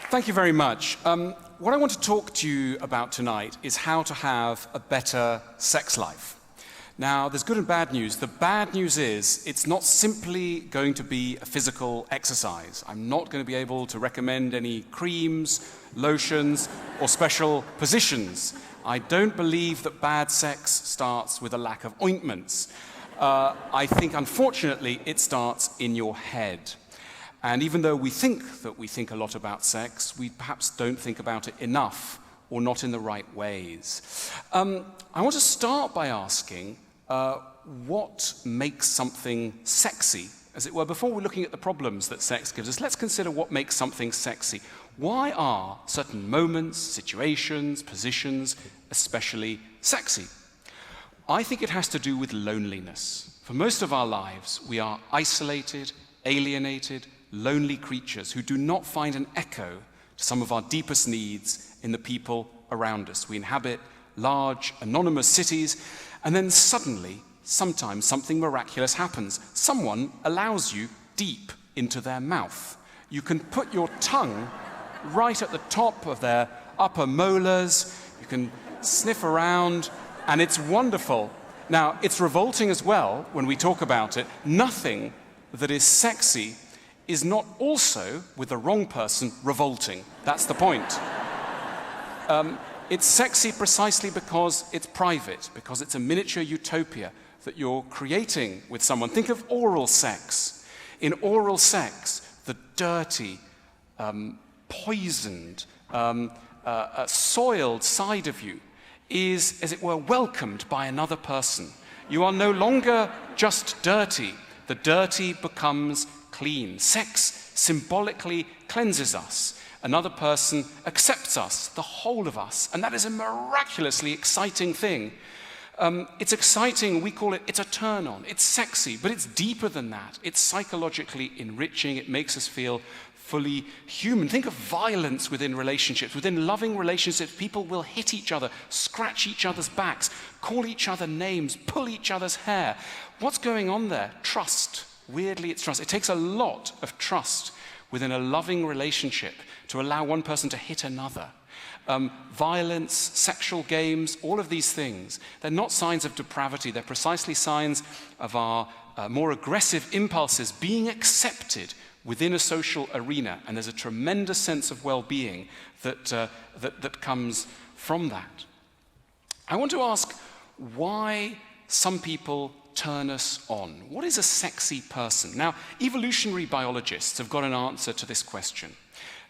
Thank you very much. What I want to talk to you about tonight is how to have a better sex life. Now, there's good and bad news. The bad news is it's not simply going to be a physical exercise. I'm not going to be able to recommend any creams, lotions, or special positions. I don't believe that bad sex starts with a lack of ointments. I think, unfortunately, it starts in your head. And even though we think a lot about sex, we perhaps don't think about it enough or not in the right ways. I want to start by asking what makes something sexy, as it were. Before we're looking at the problems that sex gives us, let's consider what makes something sexy. Why are certain moments, situations, positions especially sexy? I think it has to do with loneliness. For most of our lives, we are isolated, alienated, lonely creatures who do not find an echo to some of our deepest needs in the people around us. We inhabit large, anonymous cities, and then suddenly, sometimes something miraculous happens. Someone allows you deep into their mouth. You can put your tongue right at the top of their upper molars. You can sniff around, and it's wonderful. Now, it's revolting as well when we talk about it. Nothing that is sexy is not also, with the wrong person, revolting. That's the point. It's sexy precisely because it's private, because it's a miniature utopia that you're creating with someone. Think of oral sex. In oral sex, the dirty, poisoned, soiled side of you is, as it were, welcomed by another person. You are no longer just dirty. The dirty becomes clean. Sex symbolically cleanses us. Another person accepts us, the whole of us, and that is a miraculously exciting thing. It's exciting, we call it, it's a turn-on, it's sexy, but it's deeper than that. It's psychologically enriching, it makes us feel fully human. Think of violence within relationships. Within loving relationships, people will hit each other, scratch each other's backs, call each other names, pull each other's hair. What's going on there? Trust. Weirdly, it's trust. It takes a lot of trust within a loving relationship to allow one person to hit another. Violence, sexual games, all of these things, they're not signs of depravity. They're precisely signs of our more aggressive impulses being accepted within a social arena. And there's a tremendous sense of well-being that comes from that. I want to ask why some people turn us on. What is a sexy person? Now, evolutionary biologists have got an answer to this question.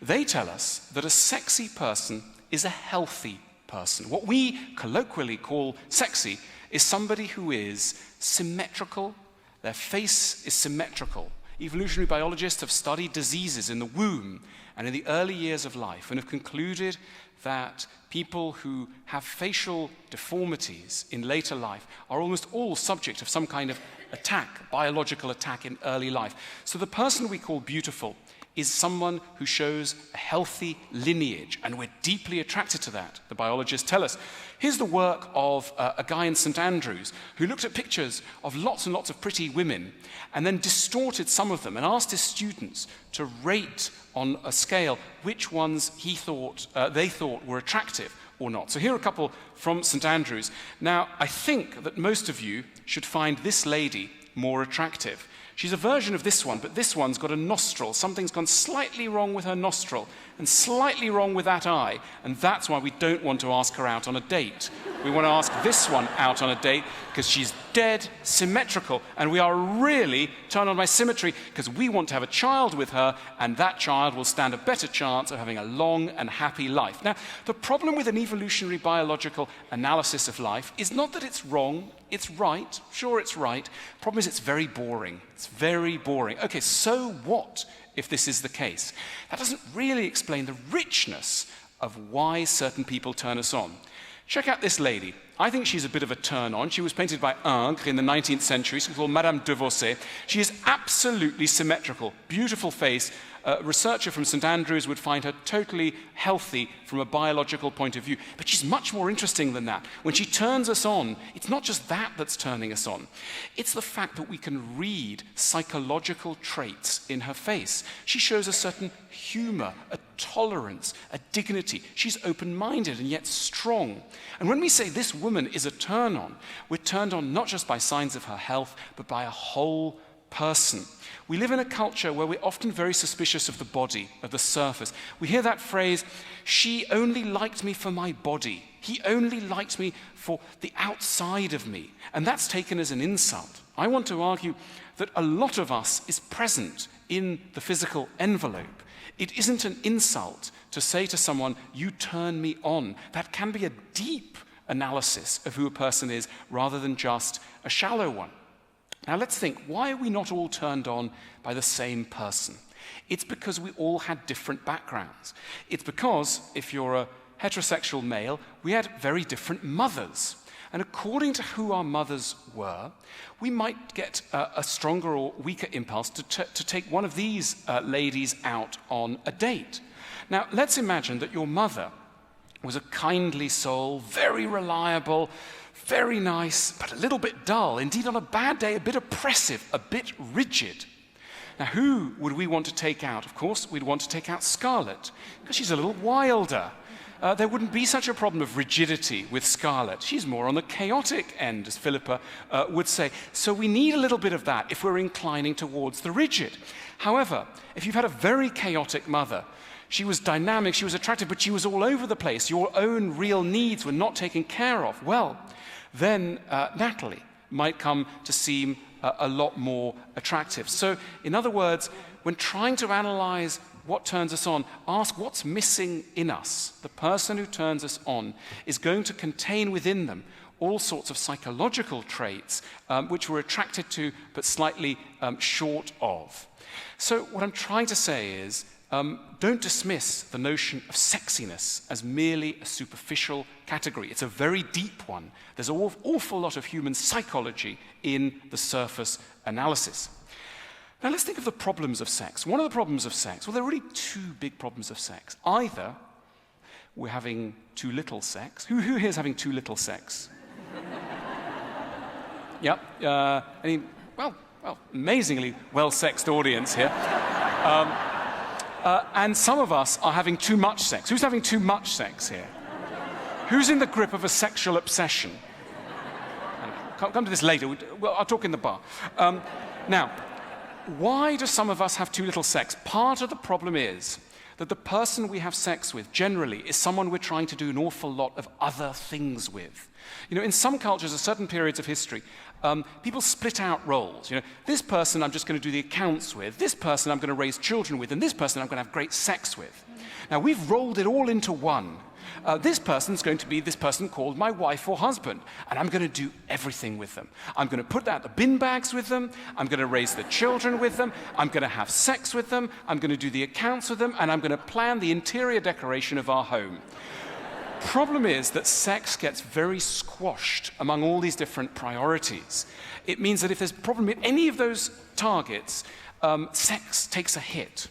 They tell us that a sexy person is a healthy person. What we colloquially call sexy is somebody who is symmetrical. Their face is symmetrical. Evolutionary biologists have studied diseases in the womb and in the early years of life and have concluded that people who have facial deformities in later life are almost all subject of some kind of attack, biological attack in early life. So the person we call beautiful is someone who shows a healthy lineage, and we're deeply attracted to that, the biologists tell us. Here's the work of a guy in St. Andrews who looked at pictures of lots and lots of pretty women and then distorted some of them and asked his students to rate on a scale which ones they thought were attractive or not. So here are a couple from St. Andrews. Now, I think that most of you should find this lady more attractive. She's a version of this one, but this one's got a nostril. Something's gone slightly wrong with her nostril and slightly wrong with that eye, and that's why we don't want to ask her out on a date. We want to ask this one out on a date because she's dead symmetrical, and we are really turned on by symmetry because we want to have a child with her, and that child will stand a better chance of having a long and happy life. Now, the problem with an evolutionary biological analysis of life is not that it's wrong, it's right. Sure, it's right. The problem is it's very boring. It's very boring. Okay, so what if this is the case? That doesn't really explain the richness of why certain people turn us on. Check out this lady. I think she's a bit of a turn-on. She was painted by Ingres in the 19th century. She's called Madame de Vaussay. She is absolutely symmetrical. Beautiful face. A researcher from St. Andrews would find her totally healthy from a biological point of view. But she's much more interesting than that. When she turns us on, it's not just that that's turning us on. It's the fact that we can read psychological traits in her face. She shows a certain humor, a tolerance, a dignity. She's open-minded and yet strong. And when we say this woman is a turn-on, we're turned on not just by signs of her health, but by a whole person. We live in a culture where we're often very suspicious of the body, of the surface. We hear that phrase, she only liked me for my body. He only liked me for the outside of me. And that's taken as an insult. I want to argue that a lot of us is present in the physical envelope. It isn't an insult to say to someone, you turn me on. That can be a deep analysis of who a person is rather than just a shallow one. Now let's think, why are we not all turned on by the same person? It's because we all had different backgrounds. It's because, if you're a heterosexual male, we had very different mothers. And according to who our mothers were, we might get a stronger or weaker impulse to take one of these ladies out on a date. Now, let's imagine that your mother was a kindly soul, very reliable, very nice, but a little bit dull, indeed on a bad day, a bit oppressive, a bit rigid. Now, who would we want to take out? Of course, we'd want to take out Scarlett, because she's a little wilder. There wouldn't be such a problem of rigidity with Scarlett. She's more on the chaotic end, as Philippa would say. So we need a little bit of that if we're inclining towards the rigid. However, if you've had a very chaotic mother, she was dynamic, she was attractive, but she was all over the place, your own real needs were not taken care of, well, then Natalie might come to seem a lot more attractive. So, in other words, when trying to analyze what turns us on, ask what's missing in us. The person who turns us on is going to contain within them all sorts of psychological traits which we're attracted to but slightly short of. So what I'm trying to say is, don't dismiss the notion of sexiness as merely a superficial category. It's a very deep one. There's an awful lot of human psychology in the surface analysis. Now let's think of the problems of sex. One of the problems of sex, well, there are really two big problems of sex. Either we're having too little sex. Who here is having too little sex? Yep. Amazingly well-sexed audience here. And some of us are having too much sex. Who's having too much sex here? Who's in the grip of a sexual obsession? Come to this later. Well, I'll talk in the bar. Now, why do some of us have too little sex? Part of the problem is that the person we have sex with generally is someone we're trying to do an awful lot of other things with. You know, in some cultures, at certain periods of history, people split out roles. You know, this person I'm just going to do the accounts with, this person I'm going to raise children with, and this person I'm going to have great sex with. Now, we've rolled it all into one. This person's going to be this person called my wife or husband, and I'm going to do everything with them. I'm going to put out the bin bags with them, I'm going to raise the children with them, I'm going to have sex with them, I'm going to do the accounts with them, and I'm going to plan the interior decoration of our home. Problem is that sex gets very squashed among all these different priorities. It means that if there's a problem with any of those targets, sex takes a hit.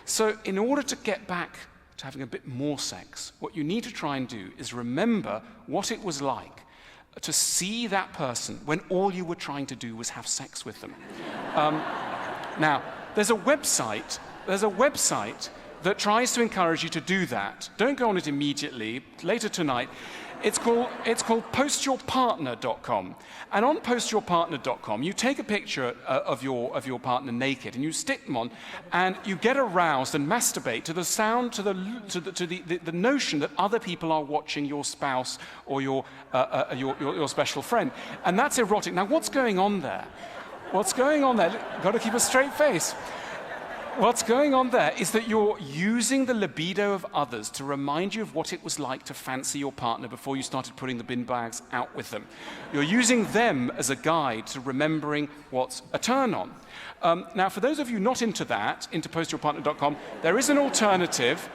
So in order to get back to having a bit more sex, what you need to try and do is remember what it was like to see that person when all you were trying to do was have sex with them. Now, there's a website that tries to encourage you to do that. Don't go on it immediately, later tonight. It's called postyourpartner.com. And on postyourpartner.com, you take a picture of your partner naked and you stick them on, and you get aroused and masturbate to the sound, to the notion that other people are watching your spouse or your special friend. And that's erotic. Now, what's going on there? What's going on there? Got to keep a straight face. What's going on there is that you're using the libido of others to remind you of what it was like to fancy your partner before you started putting the bin bags out with them. You're using them as a guide to remembering what's a turn-on. Now, for those of you not into that, into postyourpartner.com, there is an alternative.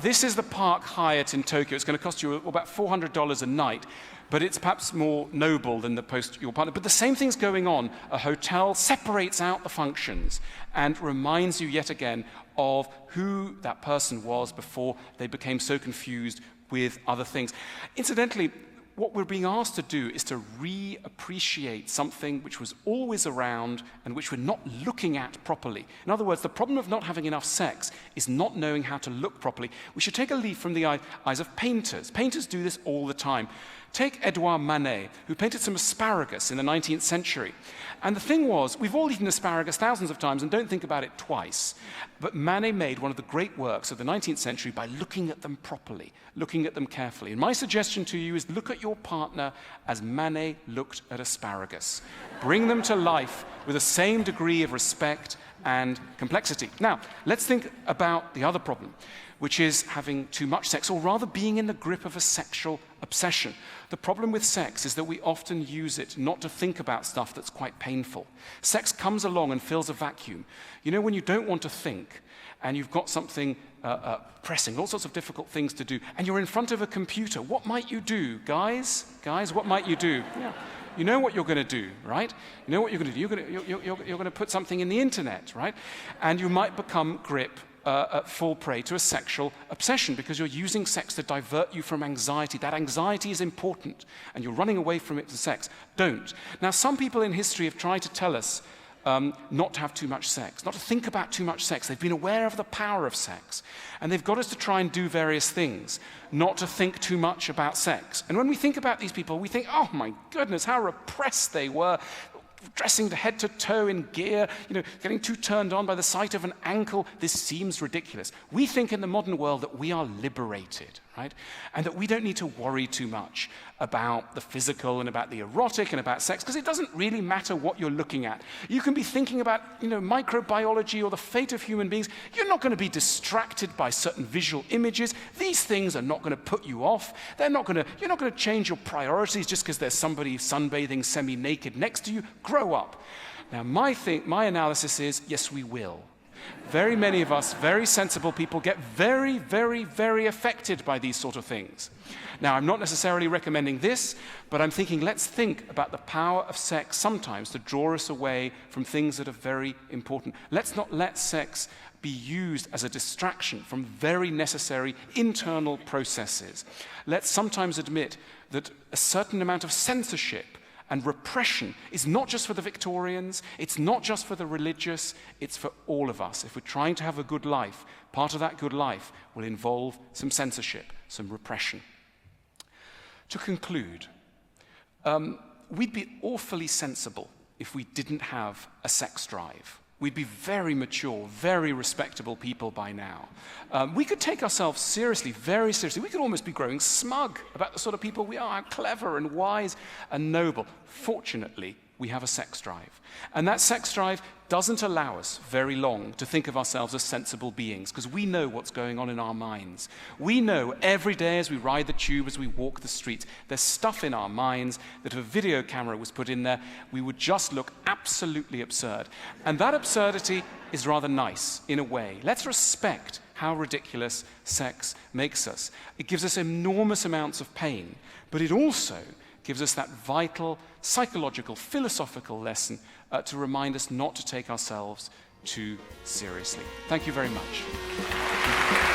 This is the Park Hyatt in Tokyo. It's going to cost you about $400 a night. But it's perhaps more noble than the Post Your Partner. But the same thing's going on. A hotel separates out the functions and reminds you yet again of who that person was before they became so confused with other things. Incidentally, what we're being asked to do is to reappreciate something which was always around and which we're not looking at properly. In other words, the problem of not having enough sex is not knowing how to look properly. We should take a leaf from the eyes of painters. Painters do this all the time. Take Edouard Manet, who painted some asparagus in the 19th century. And the thing was, we've all eaten asparagus thousands of times and don't think about it twice. But Manet made one of the great works of the 19th century by looking at them properly, looking at them carefully. And my suggestion to you is look at your partner as Manet looked at asparagus. Bring them to life with the same degree of respect and complexity. Now, let's think about the other problem, which is having too much sex, or rather being in the grip of a sexual obsession. The problem with sex is that we often use it not to think about stuff that's quite painful. Sex comes along and fills a vacuum. You know, when you don't want to think, and you've got something pressing, all sorts of difficult things to do, and you're in front of a computer, what might you do, guys? Guys, what might you do? Yeah. You know what you're going to do, right? You know what you're going to do. You're going to put something in the internet, right? And you might become fall prey to a sexual obsession because you're using sex to divert you from anxiety. That anxiety is important, and you're running away from it to sex. Don't. Now, some people in history have tried to tell us not to have too much sex, not to think about too much sex. They've been aware of the power of sex, and they've got us to try and do various things, not to think too much about sex. And when we think about these people, we think, oh my goodness, how repressed they were, dressing head to toe in gear, getting too turned on by the sight of an ankle. This seems ridiculous. We think in the modern world that we are liberated, right? And that we don't need to worry too much about the physical and about the erotic and about sex, because it doesn't really matter what you're looking at. You can be thinking about, microbiology or the fate of human beings. You're not going to be distracted by certain visual images. These things are not going to put you off. You're not going to change your priorities just because there's somebody sunbathing semi-naked next to you. Grow up. Now, my analysis is, yes, we will. Very many of us, very sensible people, get very, very, very affected by these sort of things. Now, I'm not necessarily recommending this, but I'm thinking let's think about the power of sex sometimes to draw us away from things that are very important. Let's not let sex be used as a distraction from very necessary internal processes. Let's sometimes admit that a certain amount of censorship and repression is not just for the Victorians, it's not just for the religious, it's for all of us. If we're trying to have a good life, part of that good life will involve some censorship, some repression. To conclude, we'd be awfully sensible if we didn't have a sex drive. We'd be very mature, very respectable people by now. We could take ourselves seriously, very seriously. We could almost be growing smug about the sort of people we are, how clever and wise and noble. Fortunately, we have a sex drive. And that sex drive doesn't allow us very long to think of ourselves as sensible beings, because we know what's going on in our minds. We know every day as we ride the tube, as we walk the streets, there's stuff in our minds that if a video camera was put in there, we would just look absolutely absurd. And that absurdity is rather nice, in a way. Let's respect how ridiculous sex makes us. It gives us enormous amounts of pain, but it also gives us that vital, psychological, philosophical lesson to remind us not to take ourselves too seriously. Thank you very much.